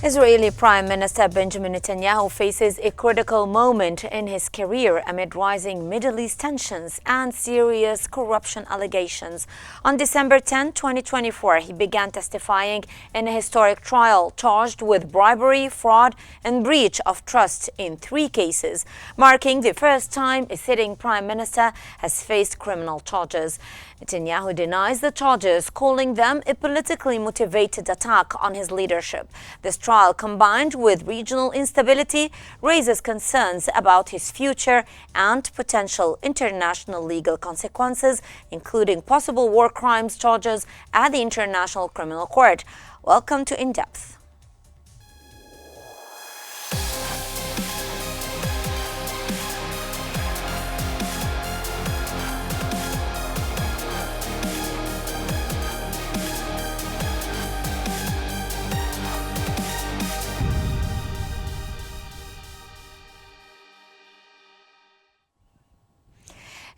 Israeli Prime Minister Benjamin Netanyahu faces a critical moment in his career amid rising Middle East tensions and serious corruption allegations. On December 10, 2024, he began testifying in a historic trial charged with bribery, fraud, and breach of trust in 3 cases, marking the first time a sitting prime minister has faced criminal charges. Netanyahu denies the charges, calling them a politically motivated attack on his leadership. This trial, combined with regional instability, raises concerns about his future and potential international legal consequences, including possible war crimes charges at the International Criminal Court. Welcome to In Depth.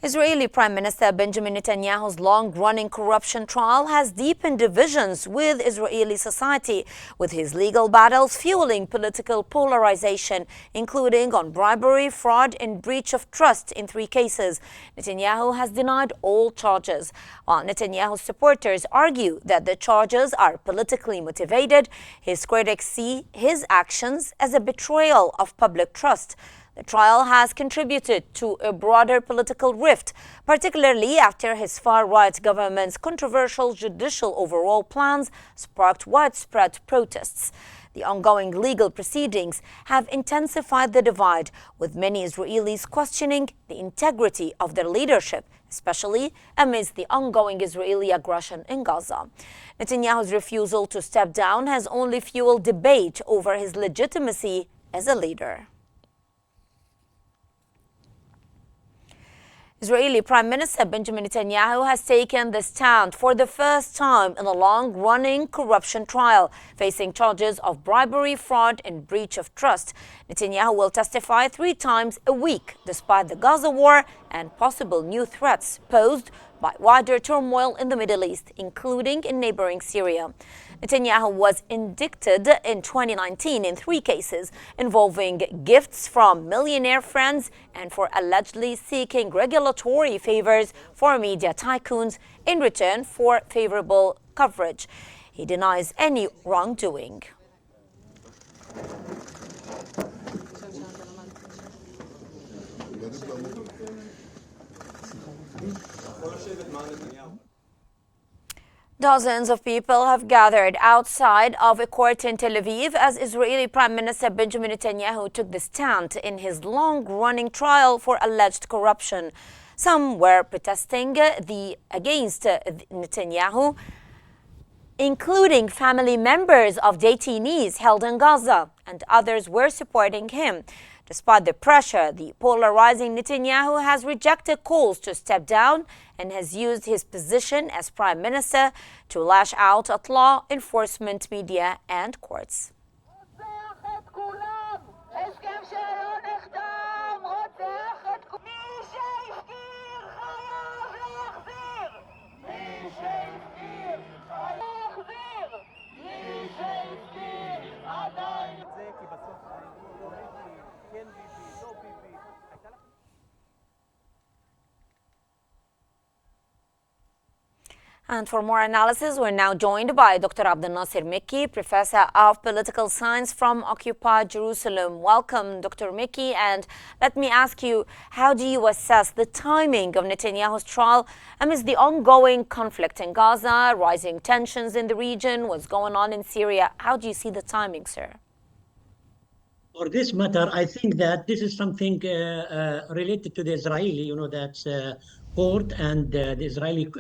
Israeli Prime Minister Benjamin Netanyahu's long-running corruption trial has deepened divisions with Israeli society, with his legal battles fueling political polarization, including on bribery, fraud, and breach of trust in 3 cases. Netanyahu has denied all charges, while Netanyahu's supporters argue that the charges are politically motivated. His critics see his actions as a betrayal of public trust. The trial has contributed to a broader political rift, particularly after his far-right government's controversial judicial overhaul plans sparked widespread protests. The ongoing legal proceedings have intensified the divide, with many Israelis questioning the integrity of their leadership, especially amidst the ongoing Israeli aggression in Gaza. Netanyahu's refusal to step down has only fueled debate over his legitimacy as a leader. Israeli Prime Minister Benjamin Netanyahu has taken the stand for the first time in a long-running corruption trial, facing charges of bribery, fraud, and breach of trust. Netanyahu will testify 3 times a week, despite the Gaza war and possible new threats posed by wider turmoil in the Middle East, including in neighboring Syria. Netanyahu was indicted in 2019 in 3 cases involving gifts from millionaire friends and for allegedly seeking regulatory favors for media tycoons in return for favorable coverage. He denies any wrongdoing. Dozens of people have gathered outside of a court in Tel Aviv as Israeli Prime Minister Benjamin Netanyahu took the stand in his long-running trial for alleged corruption. Some were protesting against Netanyahu, including family members of detainees held in Gaza, and others were supporting him. Despite the pressure, the polarizing Netanyahu has rejected calls to step down and has used his position as prime minister to lash out at law enforcement, media, and courts. And for more analysis, we're now joined by Dr. Abdel Nasser Mekki, Professor of Political Science from occupied Jerusalem. Welcome, Dr. Mekki. And let me ask you, how do you assess the timing of Netanyahu's trial amidst the ongoing conflict in Gaza, rising tensions in the region, what's going on in Syria? How do you see the timing, sir? For this matter, I think that this is something related to the Israeli, that court and the Israeli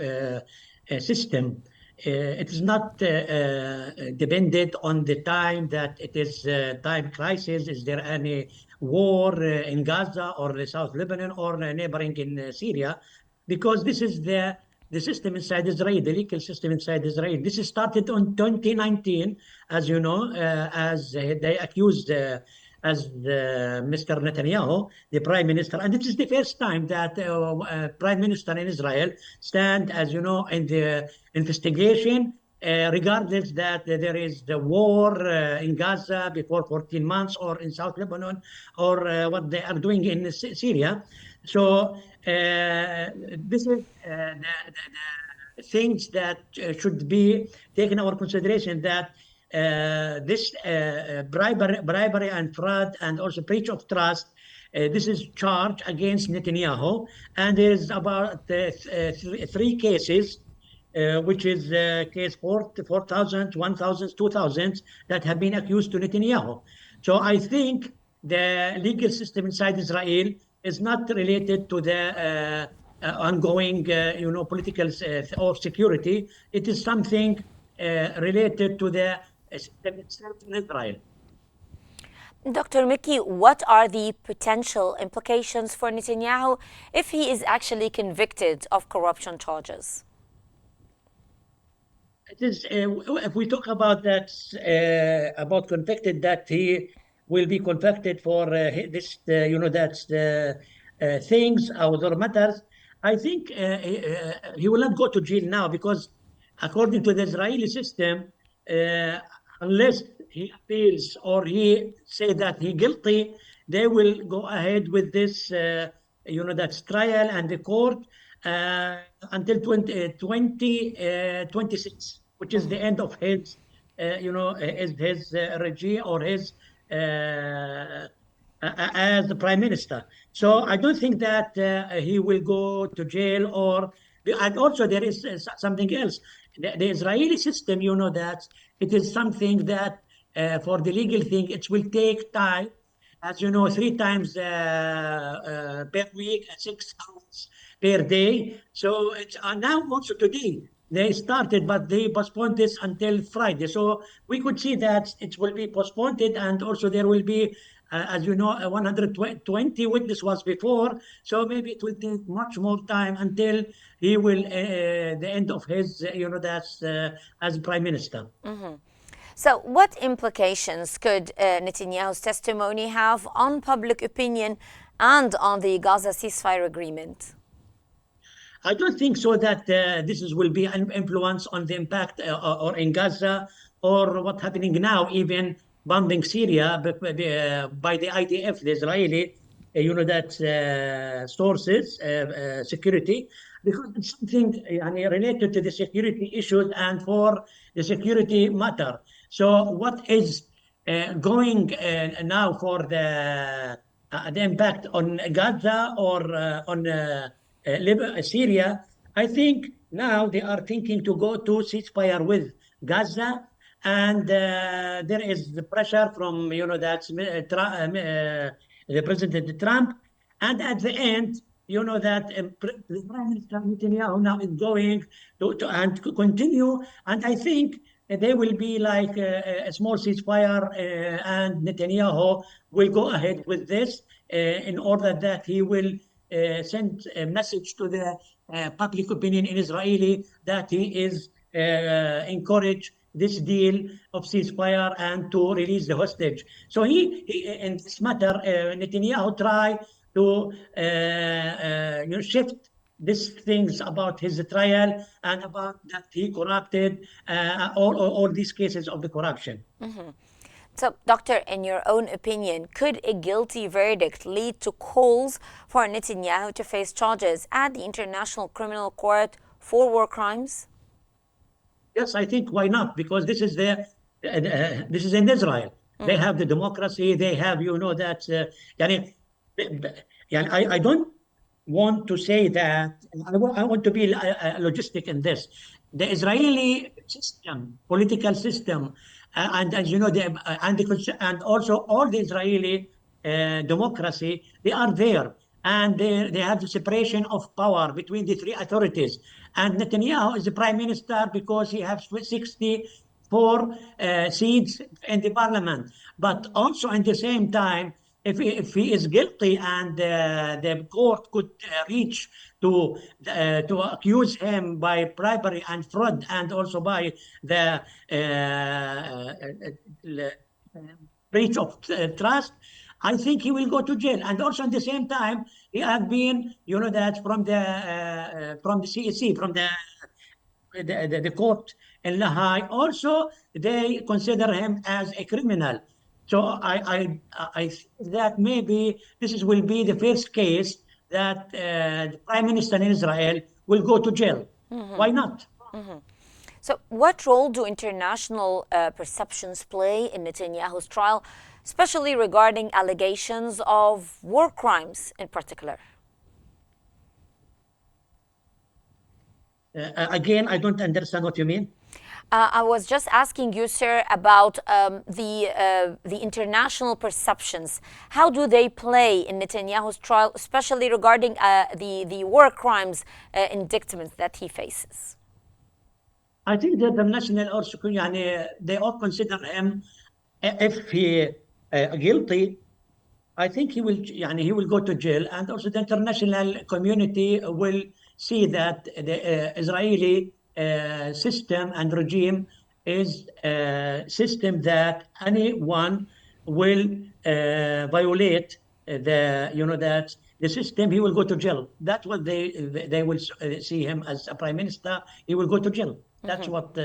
system. It is not dependent on the time that it is time crisis. Is there any war in Gaza or the South Lebanon or neighboring in Syria? Because this is the system inside Israel, the legal system inside Israel. This started in 2019, as you know, as they accused as Mr. Netanyahu, the prime minister. And it is the first time that prime minister in Israel stand, as you know, in the investigation regardless that there is the war in Gaza before 14 months, or in South Lebanon, or what they are doing in Syria. So this is the things that should be taken into consideration, that this bribery and fraud and also breach of trust, this is charged against Netanyahu, and there is about three cases, which is case 4,000, 1,000, 2,000 that have been accused to Netanyahu. So I think the legal system inside Israel is not related to the ongoing, political or security. It is something related to the system itself in Israel. Dr. Mickey, what are the potential implications for Netanyahu if he is actually convicted of corruption charges? It is, if we talk about that, about convicted, that he will be convicted for this, that's the things or matters. I think he will not go to jail now, because according to the Israeli system, unless he appeals or he say that he guilty, they will go ahead with this, that's trial and the court until 2026, which is the end of his, his regime, or his as the prime minister. So I don't think that he will go to jail, and also there is something else. The Israeli system, that it is something that for the legal thing, it will take time. As you know, 3 times per week, 6 hours per day. So it's now also today they started, but they postponed this until Friday. So we could see that it will be postponed, and also there will be, as you know, 120 witness was before. So maybe it will take much more time until he will the end of his, that's as prime minister. Mm-hmm. So what implications could Netanyahu's testimony have on public opinion and on the Gaza ceasefire agreement? I don't think so that will be an influence on the impact or in Gaza, or what's happening now, even bombing Syria by the IDF, the Israeli, sources, security, because it's something related to the security issues and for the security matter. So what is going now for the impact on Gaza or on Syria? I think now they are thinking to go to ceasefire with Gaza, and there is the pressure from the President Trump, and at the end, that the Prime Minister Netanyahu now is going to and continue, and I think they will be like a small ceasefire, and Netanyahu will go ahead with this in order that he will send a message to the public opinion in Israeli that he is encourage this deal of ceasefire and to release the hostage. So he in this matter, Netanyahu try to shift these things about his trial and about that he corrupted, all these cases of the corruption. Mm-hmm. So, Doctor, in your own opinion, could a guilty verdict lead to calls for Netanyahu to face charges at the International Criminal Court for war crimes? Yes, I think why not? Because this is this is in Israel. They have the democracy. They have, that. I don't want to say that. I want to be logistic in this. The Israeli system, political system, and as you know, and also all the Israeli democracy, they are there, and they have the separation of power between the 3 authorities. And Netanyahu is the prime minister because he has 64 seats in the parliament. But also at the same time, if he is guilty and the court could reach to accuse him by bribery and fraud, and also by the breach of trust, I think he will go to jail. And also at the same time, he has been, that from the CEC, from the court in La Haye, also they consider him as a criminal. So I think that maybe will be the first case that the prime minister in Israel will go to jail. Why not? So, what role do international perceptions play in Netanyahu's trial, especially regarding allegations of war crimes in particular? Again, I don't understand what you mean. I was just asking you, sir, about the international perceptions. How do they play in Netanyahu's trial, especially regarding the war crimes indictments that he faces? I think that the national also they all consider him if he guilty. I think he will go to jail, and also the international community will see that the Israeli system and regime is a system that anyone will violate that the system. He will go to jail. That's what they will see him as a prime minister. He will go to jail. That's what.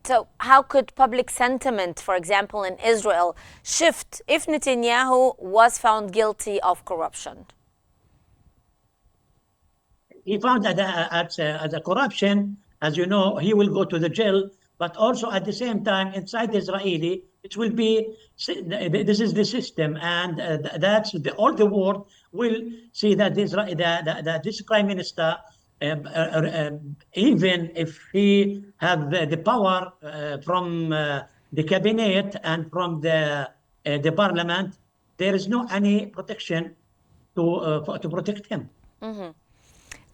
So, how could public sentiment, for example, in Israel, shift if Netanyahu was found guilty of corruption? He found that as a corruption, as you know, he will go to the jail. But also at the same time, inside Israeli, it will be this is the system, and that's all the world will see that this prime minister, even if he have the power from the cabinet and from the parliament, there is no any protection to protect him.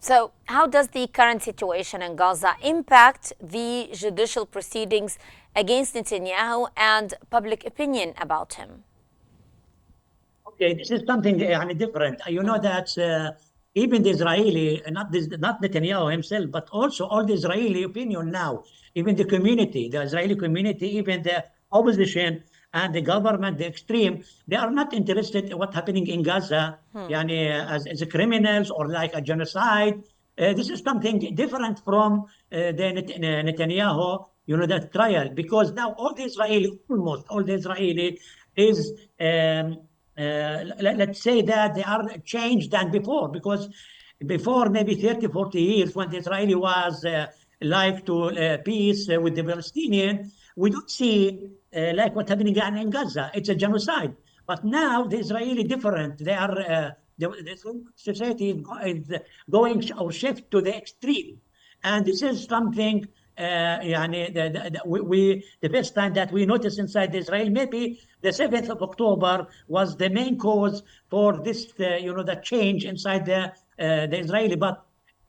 So, how does the current situation in Gaza impact the judicial proceedings against Netanyahu and public opinion about him? Okay, this is something different. You know that even the Israeli, not Netanyahu himself, but also all the Israeli opinion now, even the community, the Israeli community, even the opposition and the government, the extreme, they are not interested in what's happening in Gaza, as criminals or like a genocide. This is something different from the Netanyahu, that trial, because now almost all the Israeli is, let's say that they are changed than before, because before maybe 30, 40 years when the Israeli was like to peace with the Palestinian, we don't see like what's happening in Gaza. It's a genocide. But now the Israeli different. They are the society is going or shift to the extreme, and this is something. The first time that we noticed inside Israel, maybe the 7th of October was the main cause for this, the change inside the Israeli. But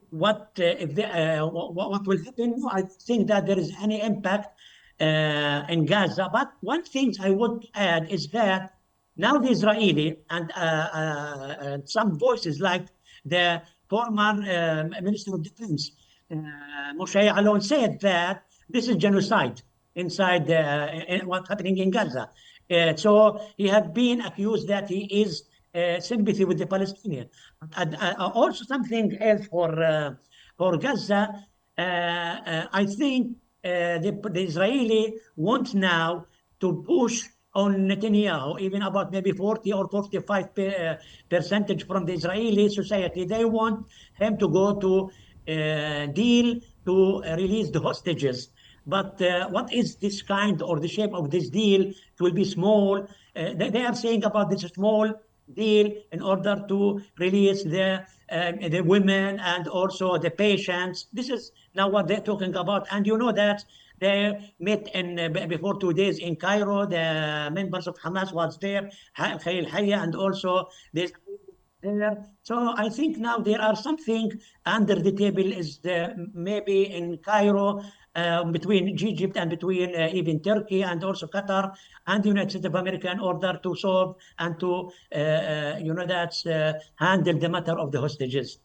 what what will happen? I think that there is any impact in Gaza. But one thing I would add is that now the Israeli and some voices like the former Minister of Defense, Moshe Alon, said that this is genocide inside what's happening in Gaza. So he had been accused that he is sympathy with the Palestinian. And also something else for Gaza, I think the Israeli want now to push on Netanyahu, even about maybe 40 or 45 percentage from the Israeli society. They want him to go to deal to release the hostages. But what is this kind or the shape of this deal? It will be small. They are saying about this small deal in order to release the women and also the patients. This is now what they're talking about. And you know that they met in before 2 days in Cairo. The members of Hamas was there, Khalil Hayya, and also this there. So I think now there are something under the table is maybe in Cairo between Egypt and between even Turkey and also Qatar and the United States of America in order to solve and to handle the matter of the hostages.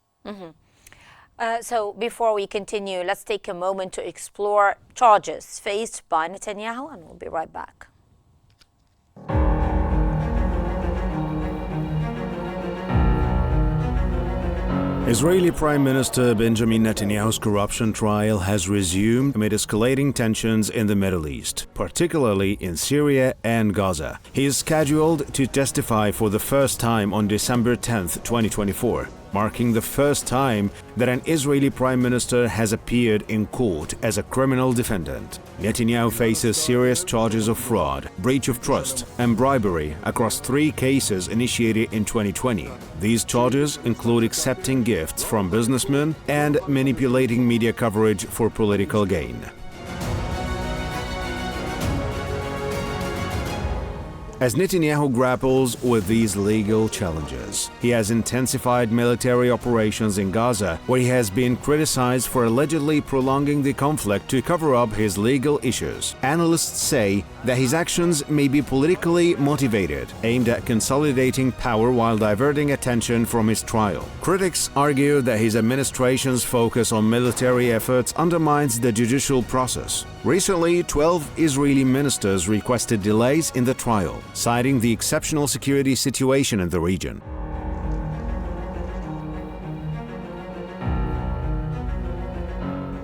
So before we continue, let's take a moment to explore charges faced by Netanyahu, and we'll be right back. Israeli Prime Minister Benjamin Netanyahu's corruption trial has resumed amid escalating tensions in the Middle East, particularly in Syria and Gaza. He is scheduled to testify for the first time on December 10, 2024, marking the first time that an Israeli Prime Minister has appeared in court as a criminal defendant. Netanyahu faces serious charges of fraud, breach of trust, and bribery across 3 cases initiated in 2020. These charges include accepting gifts from businessmen and manipulating media coverage for political gain. As Netanyahu grapples with these legal challenges, he has intensified military operations in Gaza, where he has been criticized for allegedly prolonging the conflict to cover up his legal issues. Analysts say that his actions may be politically motivated, aimed at consolidating power while diverting attention from his trial. Critics argue that his administration's focus on military efforts undermines the judicial process. Recently, 12 Israeli ministers requested delays in the trial, citing the exceptional security situation in the region.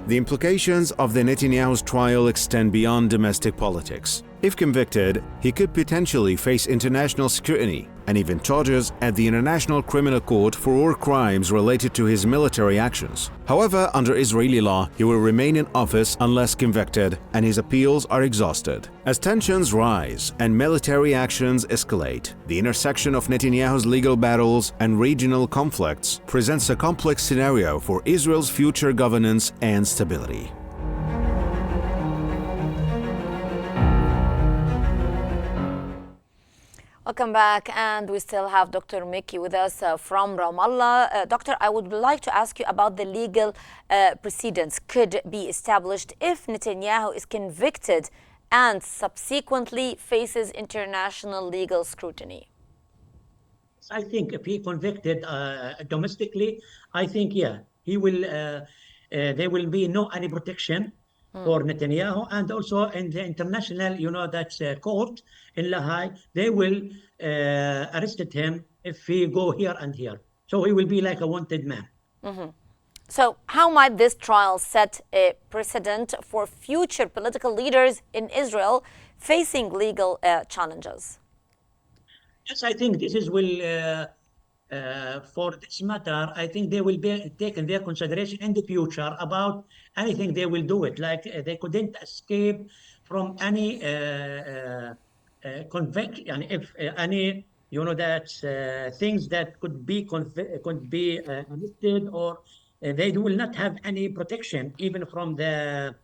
The implications of the Netanyahu's trial extend beyond domestic politics. If convicted, he could potentially face international scrutiny and even charges at the International Criminal Court for war crimes related to his military actions. However, under Israeli law, he will remain in office unless convicted, and his appeals are exhausted. As tensions rise and military actions escalate, the intersection of Netanyahu's legal battles and regional conflicts presents a complex scenario for Israel's future governance and stability. Welcome back, and we still have Dr. Mickey with us from Ramallah. Doctor, I would like to ask you about the legal precedents could be established if Netanyahu is convicted and subsequently faces international legal scrutiny. I think if he convicted domestically, I think, he will. There will be no any protection for Netanyahu, and also in the international, that's court in La Haye, they will arrested him if he go here and here. So he will be like a wanted man. So how might this trial set a precedent for future political leaders in Israel facing legal challenges? Yes, I think this is will. For this matter, I think they will be taken their consideration in the future about anything they will do it. Like they couldn't escape from any conviction, if any, that things that could be arrested, or they will not have any protection even from the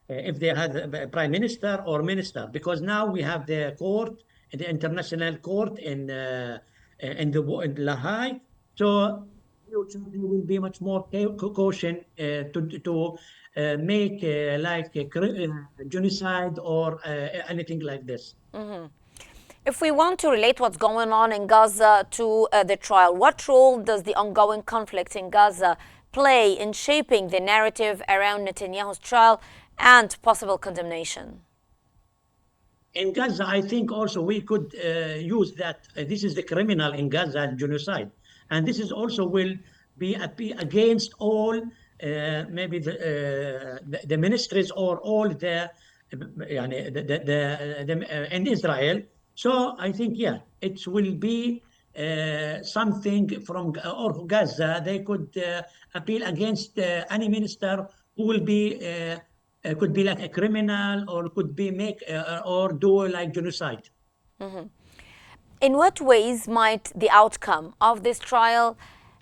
if they had a prime minister or minister, because now we have the court, the international court in La Haye, so there will be much more caution to make like genocide or anything like this. If we want to relate what's going on in Gaza to the trial, what role does the ongoing conflict in Gaza play in shaping the narrative around Netanyahu's trial and possible condemnation? In Gaza, I think also we could use that this is the criminal in Gaza, genocide. And this is also will be against all maybe the ministries or all the in Israel. So I think, it will be something from or Gaza. They could appeal against any minister who will be could be like a criminal, or could be make or do like genocide. In what ways might the outcome of this trial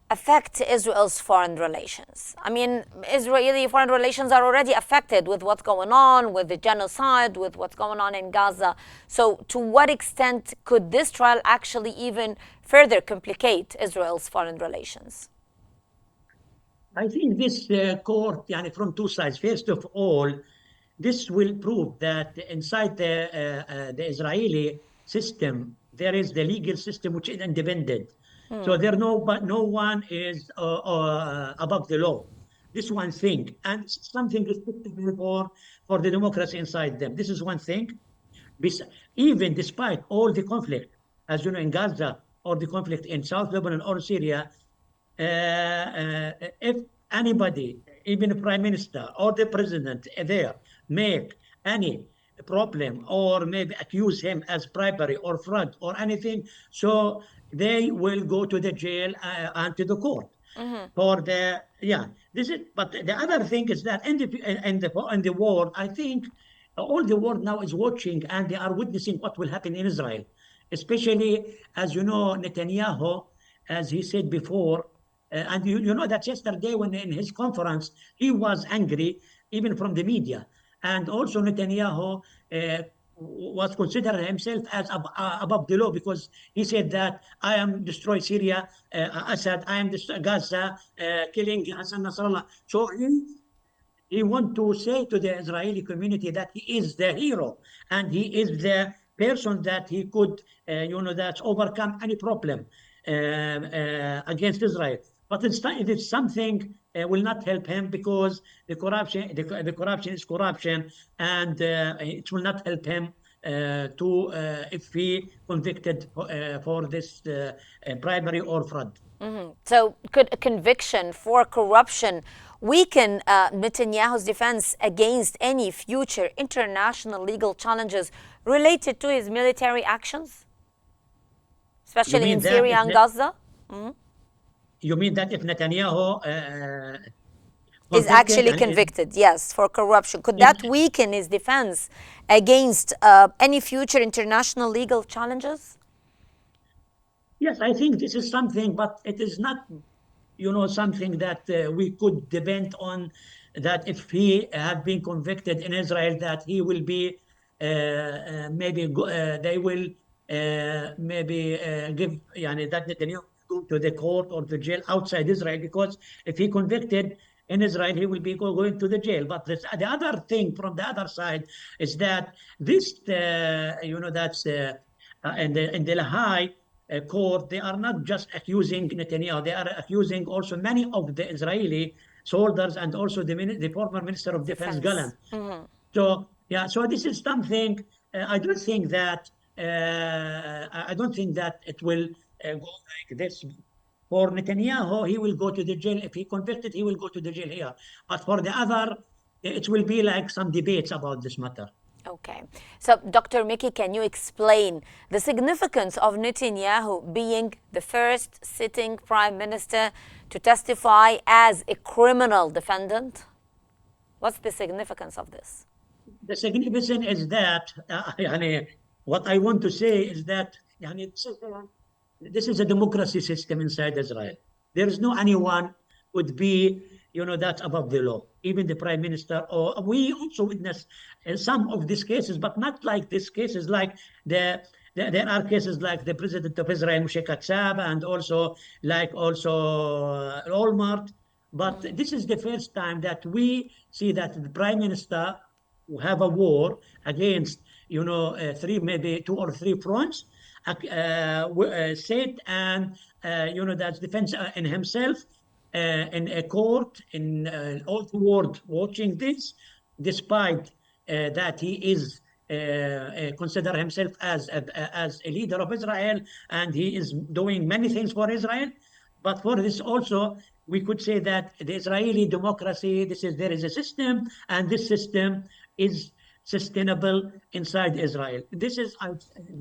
affect Israel's foreign relations? I mean, Israeli foreign relations are already affected with what's going on, with the genocide, with what's going on in Gaza. So to what extent could this trial actually even further complicate Israel's foreign relations? I think this court, from 2 sides. First of all, this will prove that inside the Israeli system, there is the legal system which is independent. So no one is above the law. This one thing, and something respectable for the democracy inside them. This is one thing. Even despite all the conflict, as you know, in Gaza, or the conflict in South Lebanon or Syria, if anybody, even the prime minister or the president there, make any problem or maybe accuse him as bribery or fraud or anything, so they will go to the jail and to the court. For the this is. But the other thing is that in the world, I think all the world now is watching and they are witnessing what will happen in Israel, especially as you know Netanyahu, as he said before, and you know that yesterday when in his conference he was angry even from the media, and also Netanyahu was considered himself as above the law because he said that I am destroy Syria, Assad, I am destroy Gaza, killing Hassan Nasrallah. So he want to say to the Israeli community that he is the hero and he is the person that he could, that overcome any problem against Israel. But it is something will not help him because the corruption is corruption, and it will not help him if he convicted for this bribery or fraud. So could a conviction for corruption weaken Netanyahu's defense against any future international legal challenges related to his military actions, especially in Syria and Gaza? You mean that if Netanyahu is actually convicted, yes, for corruption, could that weaken his defense against any future international legal challenges? Yes, I think this is something, but it is not, something that we could depend on, that if he had been convicted in Israel, that he will be, they will give, that Netanyahu go to the court or to jail outside Israel, because if he convicted in Israel, he will be going to the jail. But the other thing from the other side is that this, that's in the high court, they are not just accusing Netanyahu, they are accusing also many of the Israeli soldiers and also the former Minister of Defense, Gallant. So this is something, I don't think that it will go like this. For Netanyahu, he will go to the jail. If he convicted, he will go to the jail here. But for the other, it will be like some debates about this matter. Okay. So, Dr. Mickey, can you explain the significance of Netanyahu being the first sitting prime minister to testify as a criminal defendant? What's the significance of this? The significance is that, what I want to say is that this is a democracy system inside Israel. There is no anyone would be, that's above the law. Even the prime minister, or we also witness some of these cases, but not like these cases. Like there are cases like the president of Israel, Moshe Katsav, and also Olmert. But this is the first time that we see that the prime minister who have a war against, maybe two or three fronts, said and that's defense in himself in a court in all the world watching this, despite that he is consider himself as a leader of Israel and he is doing many things for Israel. But for this also we could say that the Israeli democracy, there is a system, and this system is sustainable inside Israel. This is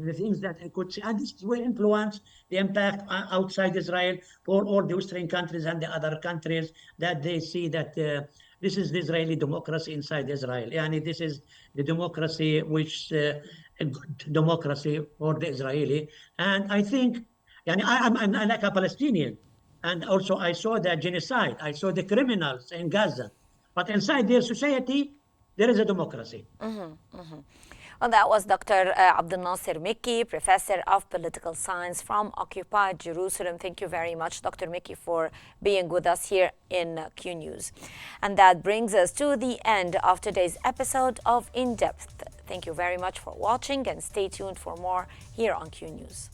the things that I could say, and this will influence the impact outside Israel for all the Western countries and the other countries, that they see that this is the Israeli democracy inside Israel. This is the democracy which a good democracy for the Israeli. And I think, I'm like a Palestinian, and also I saw the genocide, I saw the criminals in Gaza, but inside their society, there is a democracy. Well, that was Dr. Abdel Nasser Mickey, Professor of Political Science from occupied Jerusalem. Thank you very much, Dr. Mickey, for being with us here in Q News. And that brings us to the end of today's episode of In Depth. Thank you very much for watching, and stay tuned for more here on Q News.